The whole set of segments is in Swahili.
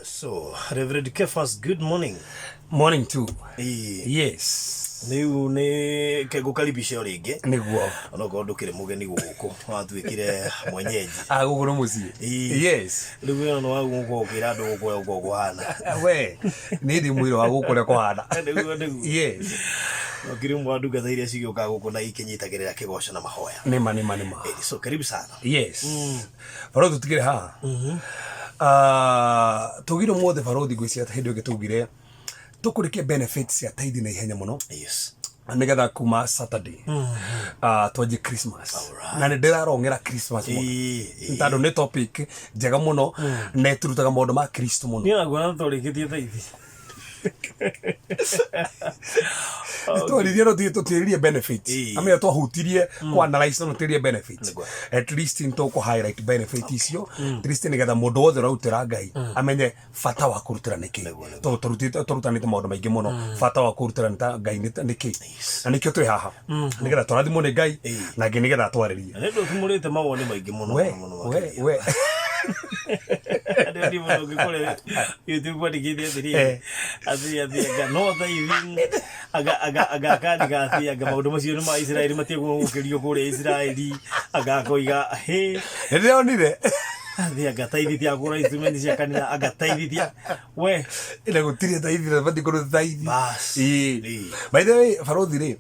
So, Reverend Cephas, good morning. Morning too. Yes. Niu ni kegukaribisha ringi niguo ono gondo kire mugeni guku watwikire mwenyeji aguguru muci. Yes. Riu no waguko kira ndu guko guhana we ni ndi mwiro wagukure kuhana. Yes. Okiri mwandu gathaire cigioka guku na ikinyitagirira kigoco na mahoya. Nima. So karibu sana. Yes. Baro tutigire ha. Tugire mothe barodi gwiciria ta hindu gitugire tukurikia benefits ya tithe na ihenya muno. Yes. Nigetha kuma Saturday twaje Christmas na ni ndirarongera Christmas tondu ni topic njega muno na turutaga maundu ma Kristo muno. Ni agora torikitie tithe twarithia no tutirie benefits amenya twahutirie kwa analyze no tutirie benefits at least into ko highlight benefits icio at least nigetha mundu wothe rautira Ngai amenye fata wa kurutira niki turutanite maundu maingi muno fata wa kurutira Ngai niki na nikio twi haha nigetha turathimwo ni Ngai na ngi nigetha twaririe ndio tumurite mawoni maingi muno we ndio ndimo ngikore YouTube wadikithi athiri athia no thaithing aga kaniga athia aga maundu macio ni ma Israeli matiegwo gukirio kure Israeli aga koiga he ndio nire athia gataithithia kura instrument cia kanitha agataithithia we ile gutirie taithi badi kuru taithi by the way farodhi ri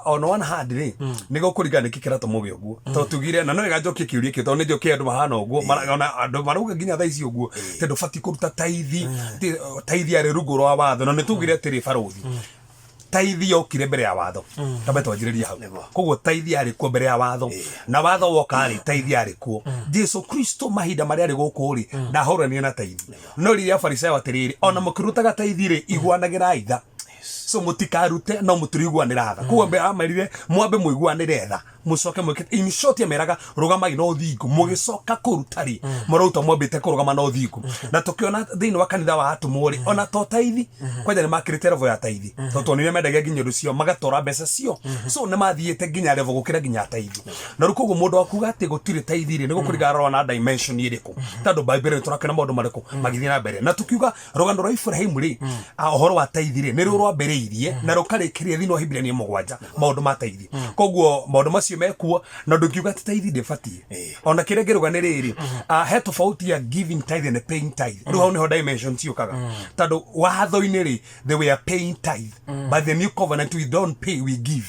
on one hand ri nigo kuriga nikikira tomoge uguo to tugire na no igajokie kiurie kito ni jokie andu mahana uguo maragona andu maruga nginya thaici uguo tendo fati kuruta taithi ari rungu rwa watho no nitugire atiri farodhi taithi yokire mbere ya watho tabe twanjiriria hau koguo taithi ari kuo mbere ya watho na watho woka ari taithi ari kuo Jesu Kristo mahinda mari ari guku ri ndahorania na taithi no riria Fariseo atiriri ona mukirutaga taithi ri igwanagira itha so mutikarute no muturiguanira tha koguo mbe amarire mwambe muiguanire tha mucoke mwikite in short yameraga rugama no thingu mugicoka kurutari muruta mwambite kurugama no thingu na tukiona thiini wa kanitha wa atumuri ona to taithi kwaja ni makirite level ya taithi to tonire mendaga nginya rucio magatora mbeca cio so ne mathiete nginya level gukira nginya taithi na rukugo mundu akuga ati gutire taithi ri ni gukuriga rora na dimension iriku tondu bible turakena maundu mariku magithia na mbere na tukiuga rugano rwa Ibrahim ri uhoro wa taithi ri ni rurwa mbere irie na rukarikiria thiini wa Hibrania 7 maundu ma taithi koguo maundu macio mekuo na ndukiuga tithe ndifati ona kire ngiruga ni riri he tofauti ya giving tithe and paying tithe ru hau niho dimension ciukaga tondu watho-ini ri they were paying tithe but the new covenant we don't pay, we give.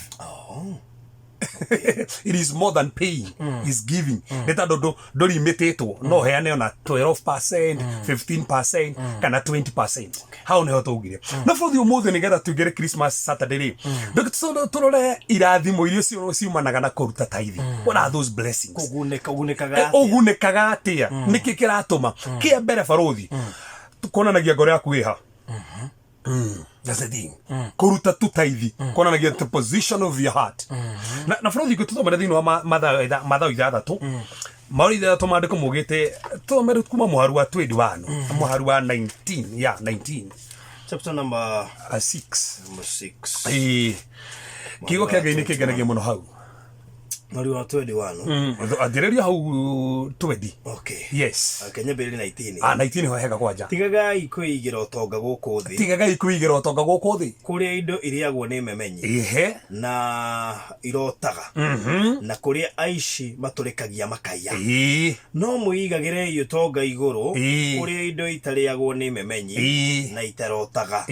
It is more than paying, is giving. Neta do limitetwo no heane ona 12%, 15% kana 20%. How ne hotogire. Na for the umuthi nigetha tugere Christmas Saturday. Ndokitso turore irathimo irio ciumanaga na kuruta tithe. What are those blessings? Ogunekaga atia. Niki kiratuma kia mbere farothi. Tukonanagia ngoro yaku iha. That's the thing. Kuruta tu taithi. Konanagia the position of your heart. Na farothi gututhoma thiini wa mathayo ithathatu. Mauri ithathatu mandiko mugite tumere kuma muharu wa 21 muharu wa 19 chapter number 6 kigo kia Ngai nikingenagia muno hau Mari wa 21 adiriria hau 20. Okay. Yes. Kenya beli 19. 19 ho hega kwanja. Tigaga ikwigira utonga guku thi. Kuria indo iriagwo ni memenyi. Ehe. Na irotaga. Na kuria aici maturikagia makaya. No muigagire iyo tonga iguru kuria indo itariagwo ni memenyi na itarotaga.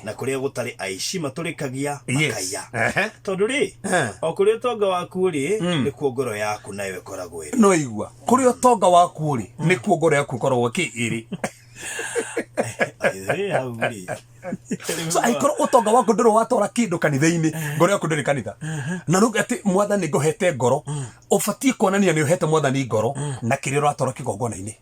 Na kuria gutari aici maturikagia makaya. Tondu ri o kuria tonga waku ri ni kuo ngoro yaku nayo ikoragwo iri no igua kuri utonga waku ri ni kuo ngoro yaku ikoragwo ki iri so aikoro utonga waku ndiro watora kindu kanitha-ini ngoro yaku ndiri kanitha na ruga ati mwathani ngohete ngoro ubatie kuonania ni uhete mwathani ngoro na kiriro atora kigongona-ini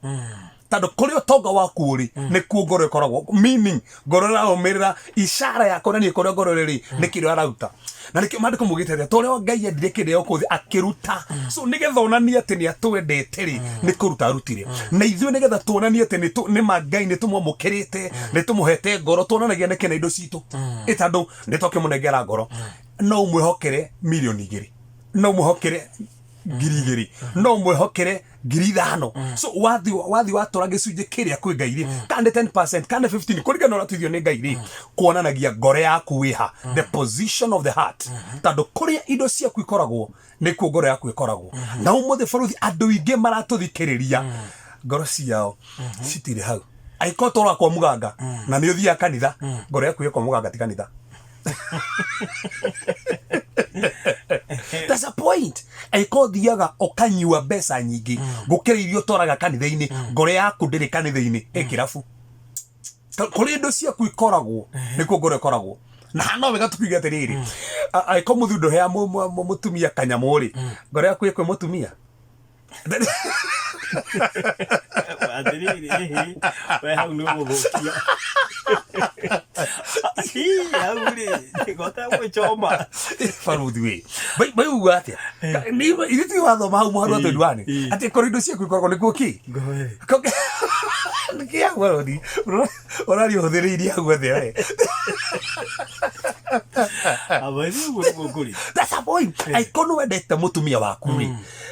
tando kuri utonga waku ri ni kuo ngoro ikoragwo meaning ngoro raumirira ishara ya kuonania kuri ngoro riri ni kiriro arauta na nikio mandiko mugite tore Ngai endire kinde yokuthi akiruta so nigetha onania ati ni atwendete ri ni kuruta arutire na ithuĩ nigetha tuonanie ati ni Ngai ni tumwamukirite ni tumuhete ngoro tuonanagia niki na indo citu itandu ni tokimũnengera ngoro no mwihokere milioni 2 no mwihokere ngiri 2 no mwihokere 5,000 so wathi watora gicunji kiria kwi ngai kandi 10% kandi 15 kurigana na tuithio ni ngai kuonanagia ngoro yaku wiha the position of the heart tando kuria indo ciaku ikoragwo ni ku ngoro yaku ikoragwo na umuthe baruthi andu ingi maratuthikiriria ngoro ciao citire hau aikotora kwa muganga na ni uthia kanitha ngoro yaku iko muganga ti kanitha. That's a point. Aiko thiaga okanyua mbeca nyingi gukira irio toraga kanitha-ini ngoro yaku ndiri kanitha-ini ekirafu kuri indo ciaku ikoragwo nikuo ngoro ikoragwo na no wega tukiuga atiriri aiko muthundo hea mutumia kanyamuri ngoro yaku ikwe mutumia atiriri we hau ni muthukia gota gwichoma baruthi we bai uga atia ni ithiti watho mau muharu atendwane ati korido ciaku ikoragwo nikuo ki kia baruthi orari uthiriria gwethe we abari gukuri. That's a point. Aikono wendete mutumia waku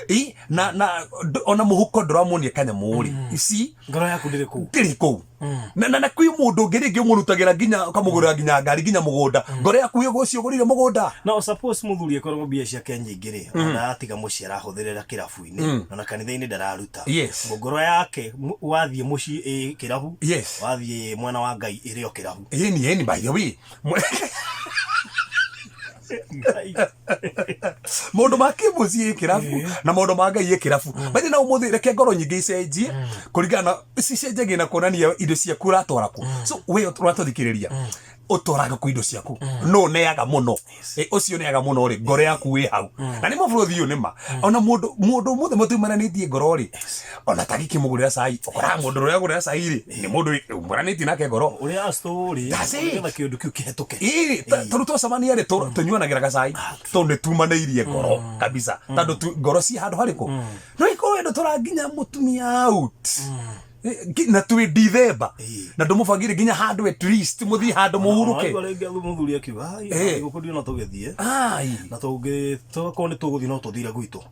ri na ona muhuko nduramuonia kanyamuri ici ngoro yaku ndiri ku na kwi mundu ngiringi umurutagira nginya kamugurira nginya ngari nginya mugunda ngoro yaku yo gocio gurire mugunda no suppose muthuri ekorwo mbia ciake nyingi ri ona atiga muci arahuthirira kirabu-ini na kanitha-ini ndararuta ngoro yake wathie muci kirabu wathie mwana wa ngai iri o kirabu ni by the way mundu makimucie kirabu na mundu mangai kirabu bali na umuthi reke ngoro nyingi icenjie kurigana cicenjagie na kuonania indo ciaku uratwara ku so we uratuthikiriria utoraga ku indo ciaku no neaga muno ucio neaga muno ri ngoro yaku wi hau na ni maburuthi uyu nima ona mundu muthe mutumananitie ngoro ri ona tagiki mugurira cai ukora mundu uria agurira cai ri ni mundu muraniti nake ngoro uria story ngetha kindu kiu kihituke turuto samani ri tunyuanagira gacai tondu tumanairie ngoro kabisa tando ngoro ci handu hariku no iko ndo turanginya mutumia out na tuwe December na ndumubagire nginya handu at least muthi handu muhuruke muthuri akiuga ai gukundi no tugethie na tuge tokone tuguthi no tuthira gwitu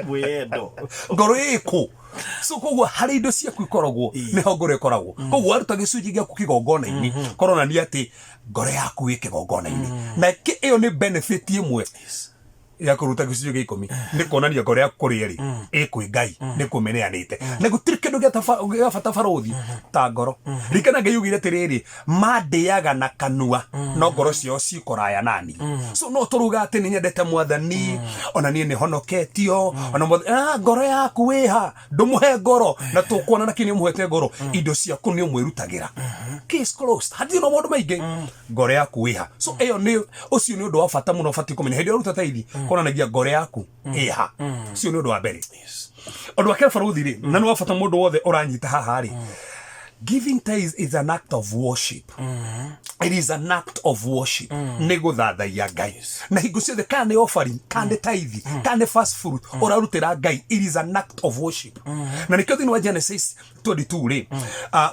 wendo ngoro iko so koguo hari indo ciaku ikoragwo niho ngoro ikoragwo koguo aruta gicunji giaku kigongona-ini korona ni ati ngoro yaku wi kigongona-ini na iyo ni benefit imwe ya kuruta gicunji gia 10 ni kuonania ngoro yaku kuri ri ikwi ngai ni kumeneanite na gutiri kindu gia bata baruthi ta ngoro rikana ngai ugire atiriri mandiaga na kanua no ngoro cio cikoraya nani so no turuga ati ni nyendete mwathani ona ni ni honoketio ona ngoro yaku wiha ndumuhe ngoro na tukuona na kini muhete ngoro indo ciaku ni umwirutagira case closed hadi no mundu maingi ngoro yaku wiha so eyo ni ucio ni undu wa bata muno bati kumenya hindi uruta taithi konanagia ngoro yaku iha cio ni undu wa mbere undu wa kera baruthi ri na ni wa bata mundu wothe uranyita haha ri giving tithes is an act of worship. It is an act of worship. Nego thathaia Ngai. Na hingo ciothe kana ni offering, kana ni tithe, kana ni first fruit, urarutira Ngai. It is an act of worship. Na nikio thini wa Genesis 22 ri,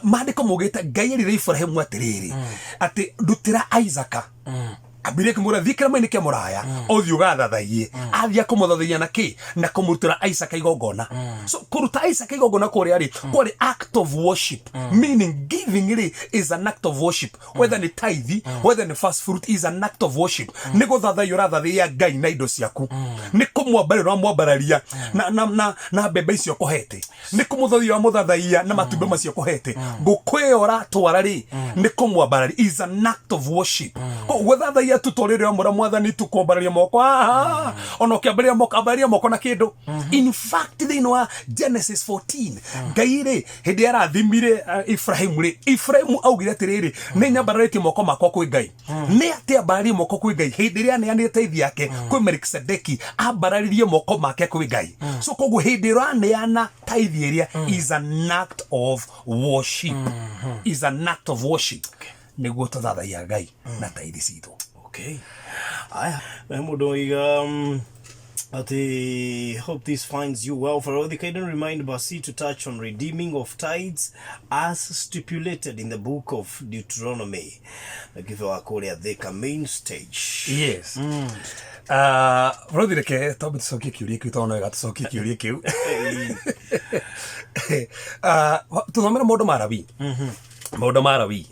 maandiko mugite Ngai erire Ibrahimu atiriri, ati ndutira Isaac. Abire kumura thikira maini kia muraya othi ugathathaiye athia kumuthathaiya na ki na kumutira Isaac igongona so kuruta Isaac igongona kuri ari kuri act of worship meaning giving it is an act of worship whether ni tithe whether ni first fruit is an act of worship ni guthathaiya urathathaiya Ngai na indo ciaku ni kumwambarira mwambararia na bebe icio kohete ni kumuthathaiya muthathaiya na matumbe macio kohete ngukwiyora twara ri ni kumwambararia is an act of worship guthathaiya tutorire mura mwathani tukombaria moko ona ukiambaria moko na kindu in fact thini wa Genesis 14 Ngai ri hindi arathimire Ibrahimu augire atiriri ni nyambararitie moko makwa kwi Ngai ni ati ambararie moko kwi Ngai hindi ria neanire teithi yake kwi Melkisedeki ambararirie moko make kwi Ngai so koguo hindi raneana teithi iria is an act of worship is an act of worship niguo tuthathaia Ngai na teithi citu. Okay. Aya, mundu iga But I hope this finds you well. For all the kind of remind Basi to touch on redeeming of tithes as stipulated in the book of Deuteronomy. Give our call at the main stage. Yes. Brother ke tobi tsoki kiuria kiu tono ga tsoki kiuria kiu. Tuthomera maundu marabi. Maundu marabi.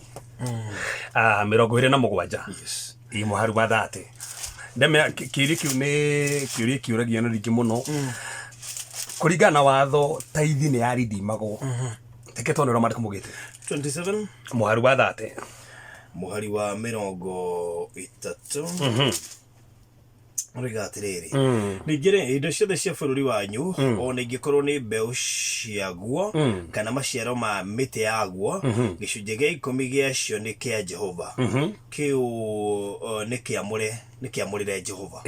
Mirongo iri na mugwanja. Yes. I muharu wa thate. Ndeme kiuria kiu ni kiuria kiuragia na ringi muno. Kuringana na watho taithi ni yaridimagwo. Teke tonero mariko mugite. 27 muharu wa thate. Muhari wa mirongo itatu. Rigatiriri nigire indo ciothe cia bururi wanyu ona ingikorwo ni mbeu ciaguo kana maciaro ma miti yaguo gicunje gia 10 giacio ni kia Jehova kiu ni kiamurire Jehova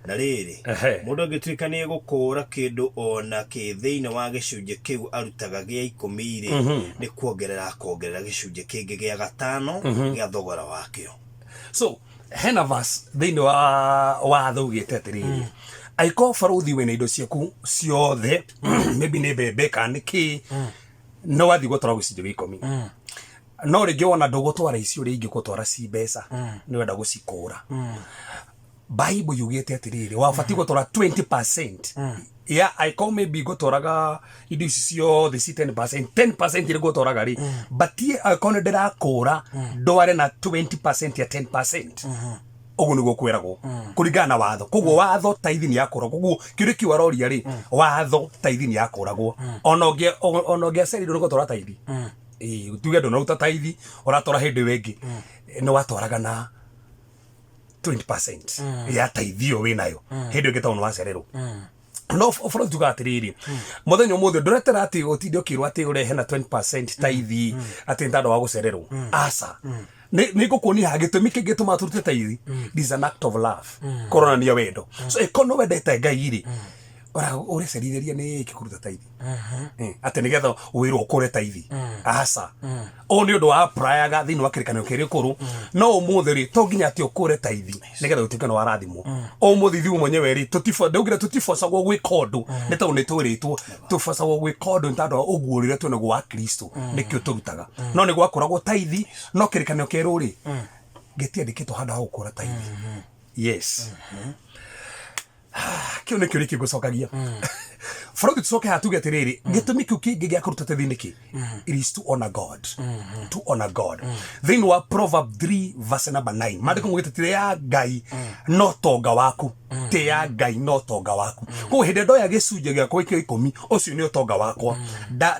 na riri mundu angituika ni gukura kindu ona ki thiini wa gicunje kiu arutaga gia 10 ni kuongerera gicunje kingi gia 5 gia thogora wakio. So hena verse thiini wa thugite atiriri aiko faruthi wena indo ciaku ciothe maybe ni bebe kana ki no wathi gutwara gicunje gia 10 no ringi wona ndugutwara icio ringi gutwara ci mbeca ni wenda gucikura. Bible yugite atiriri wabati gutwara 20%. Yeah, I call maybe gutwaraga indo icio the 10% iri gutwaraga ri but I call ndira kura ndware na 20% ya 10%. Ugu niguo kwiragwo kuringana na watho. Koguo watho taithi ni yakura. Koguo kiuri kiwaroria ri watho taithi ni yakuragwo. Onogia seri ndo gutwara taithi. Tuge ndo naruta taithi uratora hindi wengi no watwaraga na 20% ya taithio winayo hindi wengi taunu wacererwo. No ofro tuga atiriri muthenya muthe nduretera ati utinde ukirwa ati urehe na 20% taithi ati ntando wa gucererwo asa ni gukunia hagitumi kingituma turute taithi. This is an act of love korona ni wendo. So ekono wendete Ngai iri ora cerithĩria nĩ kĩkuruta taithi atĩ nĩgetha wĩrwo ũkũre taithi asa o nĩ ũndũ wa prayaga thĩinĩ wa kĩrĩkanĩro kĩrĩ kũrũ no ũmũthĩ rĩ to nginya atĩ ũkũre taithi nĩgetha ũtuĩke nĩ warathimwo o mũthĩ thiu mwenyewe rĩ ndaugire tũtifocagwo gwĩka ũndũ nĩ tondũ nĩ twĩrĩtwo tũbocagwo gwĩka ũndũ nĩ tondũ wa ũguo rĩrĩa tuonagwo wa Kristo nĩkĩo tũrutaga no nĩ gwakoragwo taithi no kĩrĩkanĩro kĩerũ rĩ gĩtiandĩkĩtwo handũ ha gũkũra taithi. Yes. Kio ne kiriki gucokagia Frodi tucoke hatuge atiriri gitumi kiu kingi gia kuruta tethi niki it is to honor God. To honor God. Then wa Proverb 3 verse number 9 mandiko mugitire ya Ngai no tonga waku te ya Ngai no tonga waku ko hinde ndo ya gicunje gia kwa 10 ucio ni tonga wakwa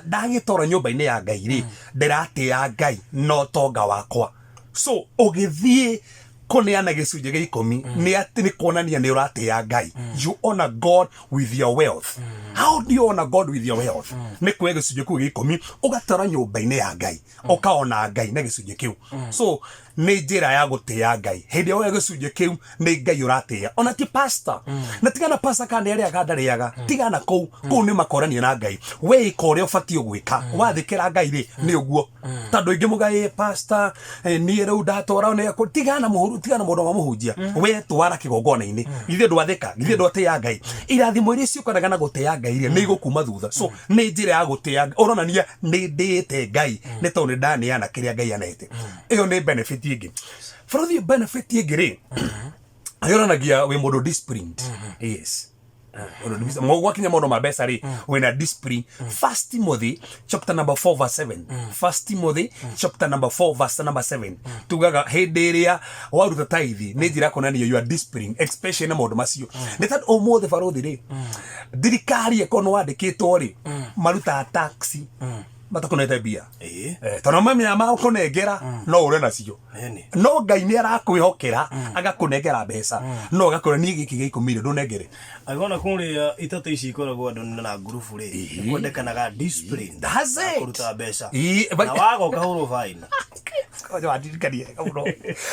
ndagitora nyumba-ini ya Ngai ri ndirate ya Ngai no tonga wakwa. So ogithie koneana gicunje gia 10 ni ati ni kuonania ni urate ya Ngai. You honor God with your wealth. How do you honor God with your wealth? Ni kwe gicunje kiu gia 10 ugatara nyumba-ini ya Ngai ukaona Ngai na gicunje kiu. So ni njira ya gutia Ngai hindi o gicunje kiu ni Ngai uratia ona ti pastor na tigana pastor kana ria gandariaga tigana kou ni makorania na Ngai we ikore ufatio gwika wathikira Ngai ri ni uguo tando ingi mugai pastor ni ru ndatora ne tigana muhuru tigana mundu wa muhunjia we twara kigongona-ini ithe ndwathika ithe ndwatia Ngai irathimo iria ciukanaga na gutia Ngai ri ni igukuma thutha. So ni njira ya gutia oronania ni ndite Ngai ni tondu ndaneana kiria Ngai anete iyo ni benefit ingi. For the benefit ingiri ayonanagia we mundu disciplined. Yes. Mwakinya mundu mabesa ri wena discipline. First Timothy chapter number 4 verse 7. First Timothy chapter number 4 verse number 7 tugaga hindi iria waruta taithi ni njira konania you are discipline especially na mundu macio ni that o mothe farothi ri thirikari ekono wandikitwo ri maruta taxi batakunete bia tono mami ama ukunengera no ure nacio no Ngai ni arakwihokera agakunengera mbeca no gakora ni giki gia 10 ndunengere agona kuri itatu ici ikoragwo andu na group ri kwendekanaga discipline kuruta mbeca na wago kahuru fine ko jo adirikanie kabuno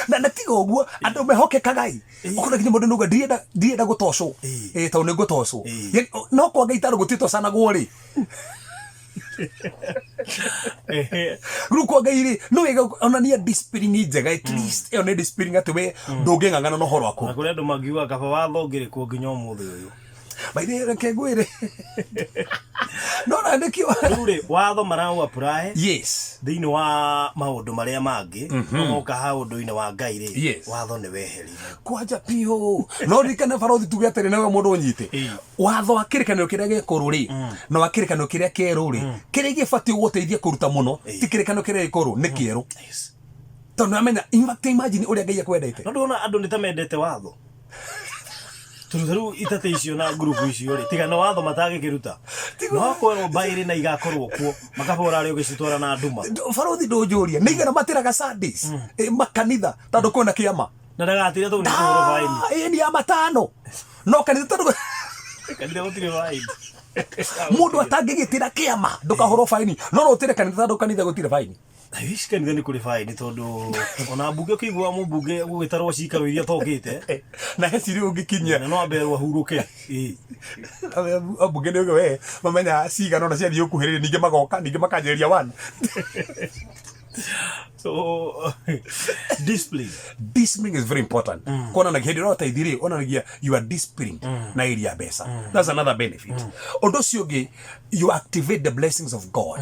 na tigo guo andu mehoke Ngai ukona kinyi mundu nuga ndienda gutocwo to ni gutocwo no kwa Ngai taru gutito sana guo ri Ruko gairi no wega onania discipline njega at least eo ne discipline atwe ndungengangana no horo ako. Na kule ndo magiwa kaba watho ngire ku nginya umuthi uyu. Baide reke gwire. No na ndikio. Rure watho marau apply. Yes. Thiini wa maundu maria mangi no ka ha undu-ini wa Ngai ri watho ni weheri. Kwanja pio. No rikana barothi tuge atere nawe mundu unyite. Watho akirikanio kiria gekuru ri no akirikanio kiria keru ri kiria gibati guteithia kuruta muno ti kirikanio kiria gekuru ni kieru. Tondu amenya imagine uria Ngai akwendete. No ndona andu ni ta mendete watho. Turu itate icio na group icio ri tiga no watho matage kiruta no kwero bairi na igakorwo kuo makabora ari ugicitwara na nduma barothi ndunjuria ni igana matiraga Sundays makanitha tondu kwina kiama na ndagatire tu ni kuro faini ni ya matano no kanitha tondu kanitha gutire faini mundu atangigitira kiama ndukahoro faini no utire kanitha tondu kanitha gutire faini. Aishi kanitha ni kuri faini tondu ona mbunge ukigwa mubunge gugitarwo cikaro iria tokite na heciri ungikinyia no amberwo ahuruke mbunge ni we mamenya cigano na ciathi ukuhirire ninge magoka ninge makanjeria wan. So discipline is very important. Kona na gihedi rota idiri ona nagia you are disciplined na area besa. That's another benefit. Ondo ciongi you activate the blessings of God.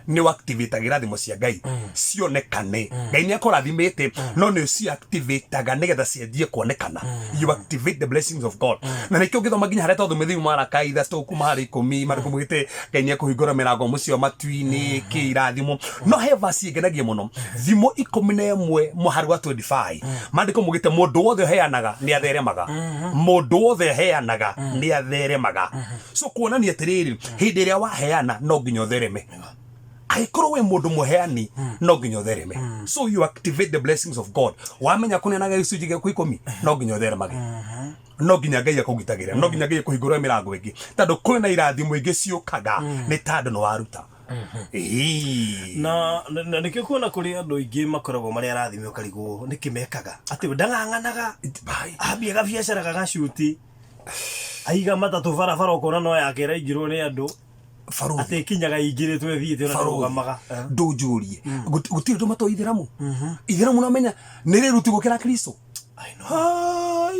Ni activate irathimo cia Ngai cionekane. Ngai ni akorathimite no ni cio activate nigetha ciendie kuonekana. You activate the blessings of God. Na nikio ngithoma nginya haria tothu mithiu mara kaitha stokuma hari 10 mara kumugite Ngai ni akuhingura mirango mucio matuini kirathimo no he verse ngenagie muno thimo 11 muharu wa 25 mandiko mugite mundu wothe heanaga ni atheremaga mundu wothe heanaga ni atheremaga. So kuonania atiriri hindi iria waheana no nginya uthereme. Aikoro we mundu muheani no nginya uthereme. So you activate the blessings of God. Wamenya kunenaga gicunji gya 10 no nginya utheremage. No nginya Ngai akugitagira no nginya Ngai kuhingura mirango ingi tondu kuri na irathimo ingi ciukaga ni tondu no waruta. Na nikio kuona kuri andu ingi makoragwo mari arathimio karigwo nikimekaga ati ndanganganaga abia biashara gagashuti aiga matatu barabara ukona no yake raingirwo ni andu faru ate kinyaga igire twe thiite na rugamaga ndujurie gutire ndo mato ithiramu ithiramu no menya ni riruti gukira Kristo. I know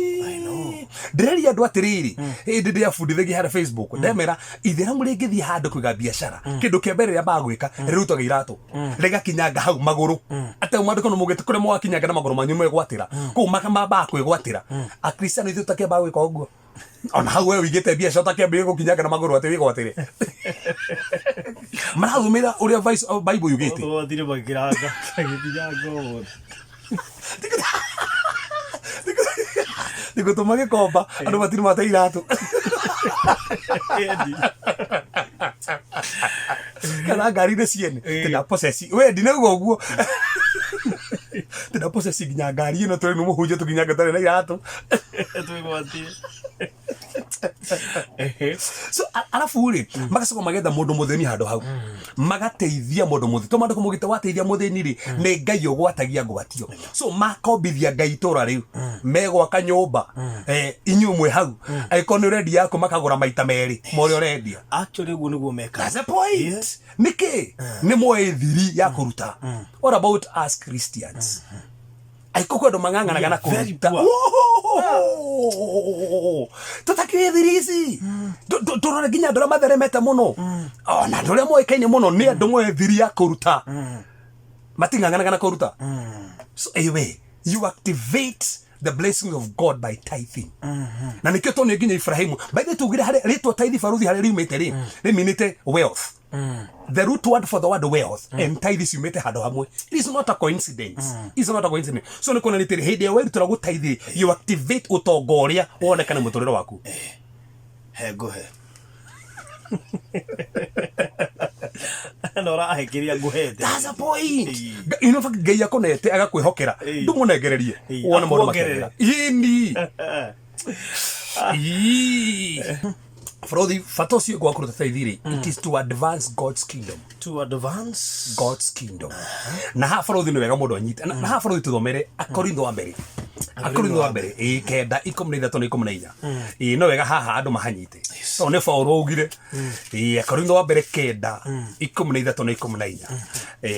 ndĩreria andũ atiriri hĩndĩ ndĩ abundithagia harĩa Facebook ndemera itheramu rĩngĩthiĩ handũ kũiga biacara kĩndũ kĩa mbere rĩa bagwĩka rĩrutaga iratũ rĩgakinyanga hau magũrũ atĩ mwandĩko no mugĩte kũrĩa mwakinyanga na magũrũ manyu mwĩgwatĩra kũu makamamba kwĩgwatĩra akristiano ithuĩ takĩamba gwĩka ũguo ona hau we wĩigĩte biacara takĩambĩrĩria gũkinyanga na magũrũ atĩ wĩgwatĩre marathumĩra ũrĩa Bible yugĩte thire magĩkĩranga gĩkinyanga Digo toma gikomba andu matiri mata iratu kana ngari ne ciene tena possessi we ndinaguo uguo tena possessi nginya ngari ino turi numuhunje tuginya gatare na iratu twigwatie. So alafu ri magacoka magetha mundu mutheni handu hau magateithia mundu muthi to mandiko mugite wateithia mutheni ri ni Ngai ugwatagia ngwatio. So makombithia Ngai tora riu megwaka nyumba inyu mwe hau aikoni ready yako makagura maita meri mori orendia actually uguo niguo meka. That's the point. Niki ni moe thiri ya kuruta. What about us Christians? Aikoko ndo manganganaga na kuruta. Tutakie thirisi turore ginya ndora matheremete muno ona ndore moikaine muno ni andu moe thiri ya kuruta matinganganaga na kuruta. So anyway you activate the blessings of God by tithing. Na nikio tone nginya Ibrahimu by the tugire hare ritwa tithe faruthi hare riumite ri riminite wealth. The root word for the word wealth and tithe is umete hado hamwe. It is not a coincidence. It's not a coincidence. So ni kona nitiri hede wewe turagu tithe you activate utongoria wonekane muturiro waku. Go ahead. Nora ahekiria nguhete. That's a point. You know fact Ngai akonete agakwihokera ndumunegererie wona mundu makerera ini Frodi fatosi kwa kuruta tithiri it is to advance God's kingdom. To advance God's kingdom. Na ha Frodi ni wega mundu anyita na ha Frodi tuthomere Akorintho wa mbere Akorintho wa mbere kenda 13:14 no wega haha andu mahanyite so ne Paulo ugire Akorintho wa mbere kenda 13:14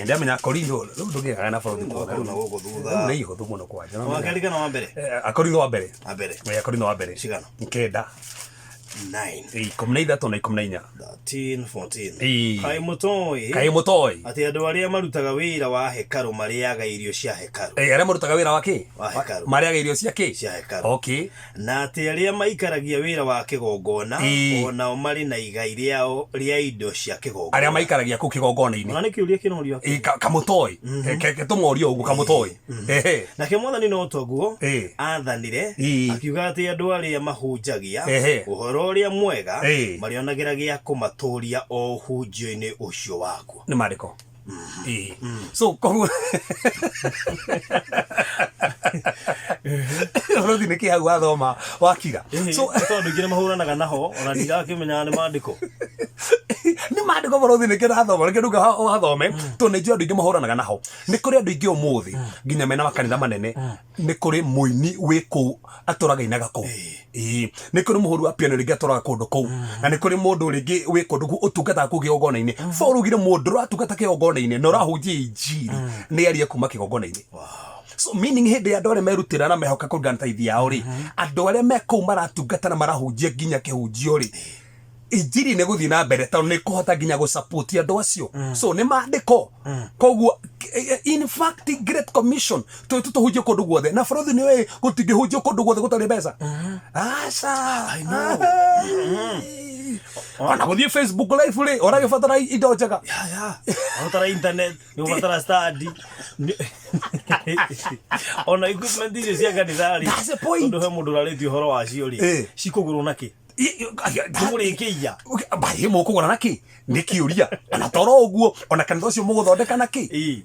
ndamenya Akorintho ndugiaga na Paulo na gogo thutha ni iho thumu no kwanja wakarika na wa mbere Akorintho wa mbere Akorintho wa mbere cigana kenda 9 13:14 13-14 kai mutoi ati andu aria marutaga wira wa hekaru mariaga irio cia hekaru aria marutaga wira wa ki mariaga irio cia ki cia hekaru okay na ati aria maikaragia wira wa kigongona onao mari na igai riao ria indo cia kigongona aria maikaragia ku kigongona-ini na nikiuria kinorio kamutoi ke tumorio ugu kamutoi na ke mwathani no toguo athanire akiuga ati andu aria mahunjagia uhoro uria mwega marionagira gia kumaturia o hunjio-ini ucio waku ni mariko so koguo Rodi niki hau athoma wakira so tondu ngire mahuranaga naho ona ndirakimenya ni mandiko ni mandiko Rodi niki athoma niki nduga athome to ne ndio ngi mahuranaga naho ni kuri andu ingi umuthi nginya mena makanitha manene ni kuri muini wiku aturaga inaga ku ni kuri muhuru wa piano ringi aturaga kundu ku na ni kuri mundu ringi wiku ndugu utungata ku kigongona-ini Paulo ugire mundu ratungata kigongona-ini no rahunjia injiri ni aria kuma kigongona-ini so meaning hindi andu aria merutira na mehoka kurugana taithi yao ri andu aria mekou maratungata na marahunjia nginya kihunjio ri injiri ne guthii na mbere tondu ni kuhota nginya gu support andu acio so ni mandiko koguo in fact great commission tuhunjie kundu guothe na Borothi ni we gutingihunjio kundu guothe gutari mbeca aca I know ona guthii Facebook live ri ora gibatara indo njega otara internet ni ubatara study ona equipment icio cia kanithari that's the point tondu he mundu rariti uhoro wacio ri cikugurwo naki murikiia bari mukugura naki ni kiuria ana toro uguo ona kanitha ucio muguthondeka naki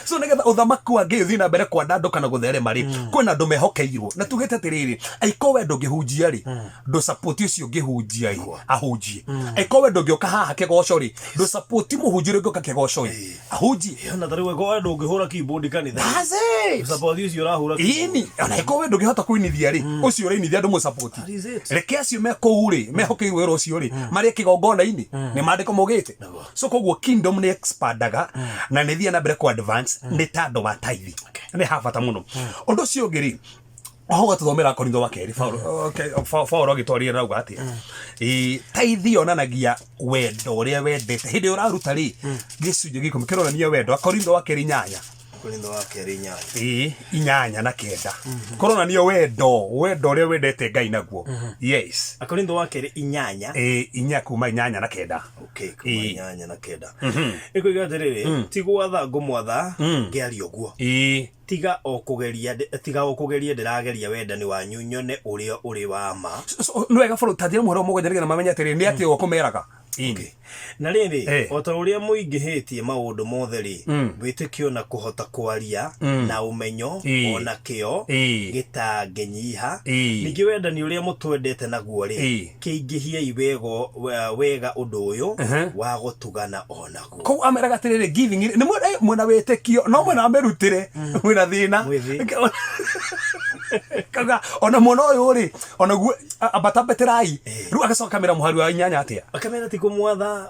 so nigetha uthamaku wa ngai uthii na mbere kwa ndandu kana gutherema ri kwina andu mehokeirwo na tugite atiriri aiko wendo ngihunjia ri ndu support ucio ngihunjia ahunjie aiko wendo ngioka haha kigoco ri ndu support muhunjire ngioka kigoco ri ahunjie na tari we ko wendo ngihura keyboard kanitha support ucio urahura ini ona aiko wendo ngihota kuinithia ri ucio urainithia andu mu support reke acio mekou ri mehokeirwo wira ucio ri mari kigongona-ini ni mandiko mugite so koguo kingdom ni expandaga na ni thia na mbere kwa advance ni tando wa taithi ni habata muno undu cio ngiri oho tuthomera Akorintho wa keri Paulo agitwarira rauga atia taithi onanagia wendo uria wendete hindi uraruta ri gicunje gikumi kironania wendo Akorintho wa keri 8 Akorintho wa keri 8 na 9 koronania wendo uria wendete Ngai naguo yes Akorintho wa keri 8 inya kuma 8 na 9 okay kuma 8 na 9 ikuiga atiriri tigwatha ngumwatha ngiaria uguo tiga okugeria ndirageria wendani wanyu nyone uria uri wa ma no wega Paulo tathia muhoro mugojariga na mamenya atiriri ni ati okumeraga na riri ota uria muingihitie maundu mothe ri witikio na kuhota kwaria na umenyo ona kio gitangenyiha ningi wendani uria mutwendete naguo ri kiingihia wega undu uyu wa gutugana onaguo ko ameraga atiriri giving ni mwena witikio no mwena amerutire mwena thina kaga ona muno uyu ri ona guo abatabeterai ru agacoka kamera muhari wa 8 atia akamera ti kumwatha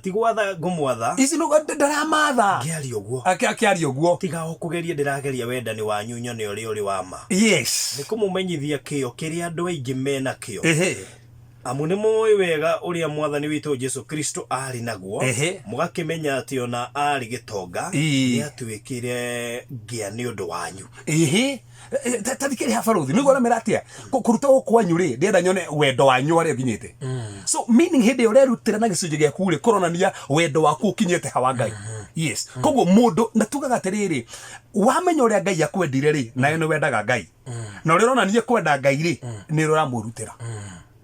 ti gwatha ngumwatha ici no ndaramatha ngiaria uguo akiaria uguo tiga okugeria ndirageria wendani wanyu nyone uri wa ma yes ni kumumenyithia kio kiria andu aingi mena kio amu ni moyo wega uria mwathani witu Jesu Kristo ari naguo mugakimenya ati ona ari gitonga ni atwikire ngia ni undu wanyu tathikiri ha Borothi niguo rameratia kuruta kwanyu ri ndenda nyone wendo wanyu ari nginyite so meaning hindi urerutira na gicunje gia kure koronania wendo waku ukinyite hawa Ngai yes koguo mundu natugaga atiriri wamenya uria Ngai akwendire ri na ni wendaga Ngai na uria uronania kwenda Ngai ri ni uramurutira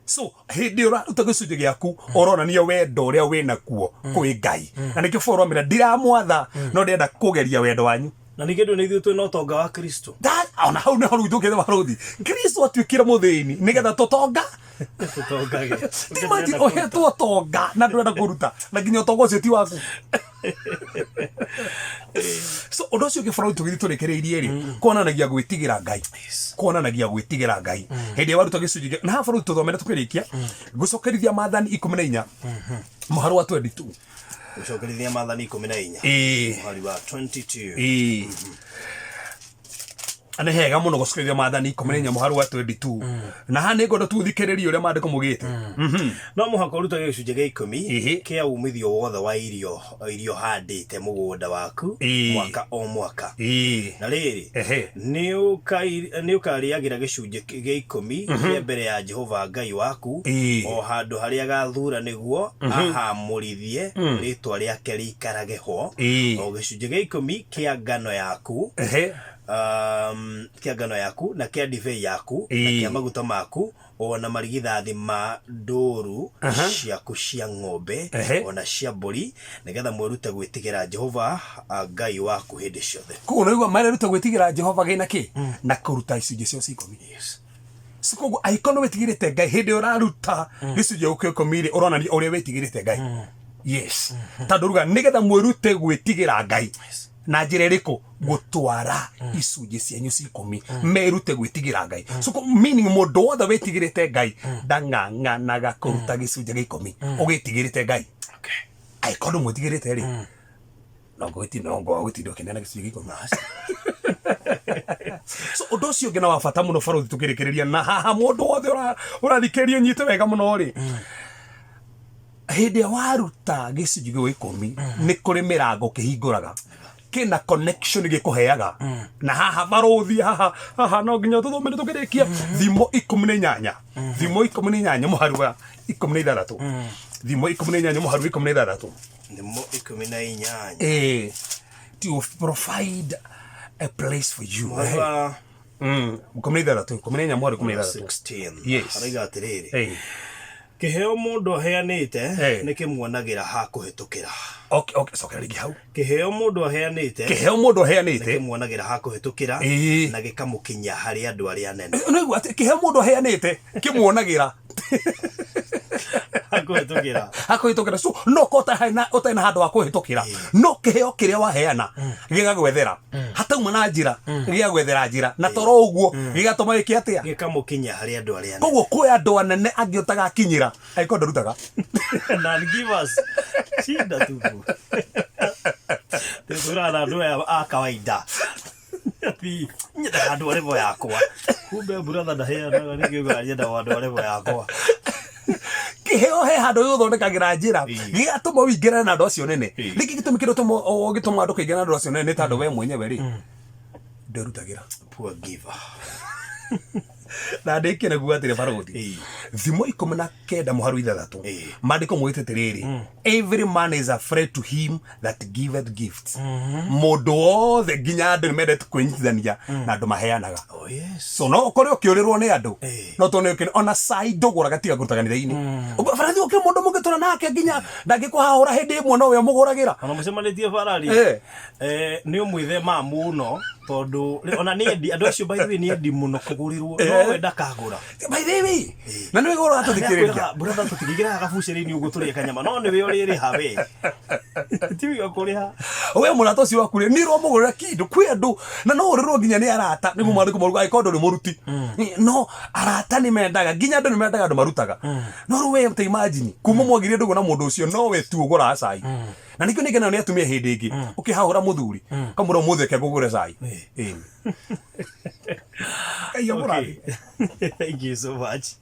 so hindi uraruta gicunje giaku uronania wendo uria wina kuo kwi Ngai na nikio Paulo amira ndiramwatha no ndenda kugeria wendo wanyu na nikindu ni ithuĩ twĩna ũtonga wa Kristo ona hau nĩho rĩu tũkĩte Borothi Kristo atuĩkire mũthĩni nĩgetha tũtonga tũtongage imagine ũhetwo ũtonga na ndũrenda kũruta na nginya ũtonga ũcio ti waku So undu ucio gibaro tugithi turekereirie ri kuonanagia gwitigira Ngai, kuonanagia gwitigira Ngai hindi waruta gicunji na ha baro tuthomere tukirikia gucokerithia Maathani 14 muhari wa 22 gucokerithia Maathani 14 muhari wa 22 ane hega muno gucokerithia Maathani 14 muhari wa 22 na ha ningondo tuthikiririe uria mandiko mugite no muhaka uruta gicunji gia 10 kia umithio wothe wa irio handite mugunda waku mwaka o mwaka na riri ni ukariagira gicunji gia 10 kia mbere ya Jehova Ngai waku o handu haria gathura niguo ahamurithie ritwa riake riikarage ho o gicunji gia 10 kia ngano yaku kia ngano yaku na kia divei yaku na kia maguta maku ona marigithathi ma nduru ciaku cia ng'ombe ona cia mburi nigetha mwerute gwitigira Jehova Ngai waku hindi ciothe. Koguo no marerute gwitigira Jehova gina ki na kuruta icunji cio 10. So koguo aikono wetigirite Ngai hindi uraruta gicunji gio 10 uronania uria wetigirite Ngai. Yes. Tanduruga nigetha mwerute gwitigira Ngai na njira iriku gutwara icunji cianyu 10 merute gwitigira Ngai. So meaning mundu wothe wetigirite Ngai ndang'ang'anaga kuruta gicunji gia 10 ugitigirite Ngai. Okay. Aikono mwetigirite ri no gwitindo kinena gicunji gia 10. So undu ucio ngina wa bata muno baruthi tukirikiria na haha mundu wothe urathikiririo nyite wega muno ri hindi waruta gicunji gia 10 ni kuri mirango kihinguraga kina connection gikuheaga na haha baruthi haha no nginya tuthomere tukirikia thimo 18 thimo 18 muhari wa 16 thimo 18 muhari wa 16 thimo 18 to provide a place for you. 16 muhari 16 yes ariga atiriri kiheo mundu aheanite ni kimwonagira ha kuhitukira. Okay, so rigi hau kiheo mundu aheanite ni kimwonagira ha kuhitukira na gikamukinya hari andu aria nene. No igwa kiheo mundu aheanite kimwonagira hakuhitukira so no kota utaina handu wa kuhitukira no kiheo kiria waheana gigagwethera hatauma na njira gigagwethera njira na toro uguo gigatuma giki atia gikamukinya hari andu aria nene. Koguo kwi andu anene angi utagakinyira aiko ndarutaga na give us shida tupu turana andu a kawaida nyenda andu arevo yakwa kumbe brother ndaheana nigeuga nyenda andu arevo yakwa kiheo he handu uthondekagira njira gigatuma wingirane na andu acio nene riki gitumikire gituma andu kaingirana na andu acio nene tandu we mwenyewe ri ndarutagira poor giver na ndikire guo atire baruthi thimo 19 muharu 3 mandiko mwite tiriri every man is afraid to him that giveth gifts mundu wothe nginya andu nimendete kwinyithania na andu maheanaga. So no kore ukiurirwo ni andu no tone ukini ona sai nduguraga tiga kurutaganira-ini barathi uke mundu mungitura nake nginya ndangikuhahura hindi imwe no we muguragira ona mucemanitie barari ni umwithe mamuno tondu ona ni endi andu acio by the way ni endi muno kugurirwo no we ndakagura by the way na ni goro atuthikiriria brother tutigigira gabuceri-ini ugu turi kanyama no ni we uriri hawe tiwi okuriha we murato cio wakure ni ro mugurira kindu kwi andu na no urirwo nginya ni arata ni mumandiko moruga ikondo ni muruti no arata ni mendaga nginya andu ni mendaga andu marutaga no ru we imagine kuma mwagirie ndugu na mundu ucio no we tu ugura cai na nikio nigena ni atumia hindi ingi ukihahura muthuri kamura mutheke gugure cai Thank you so much.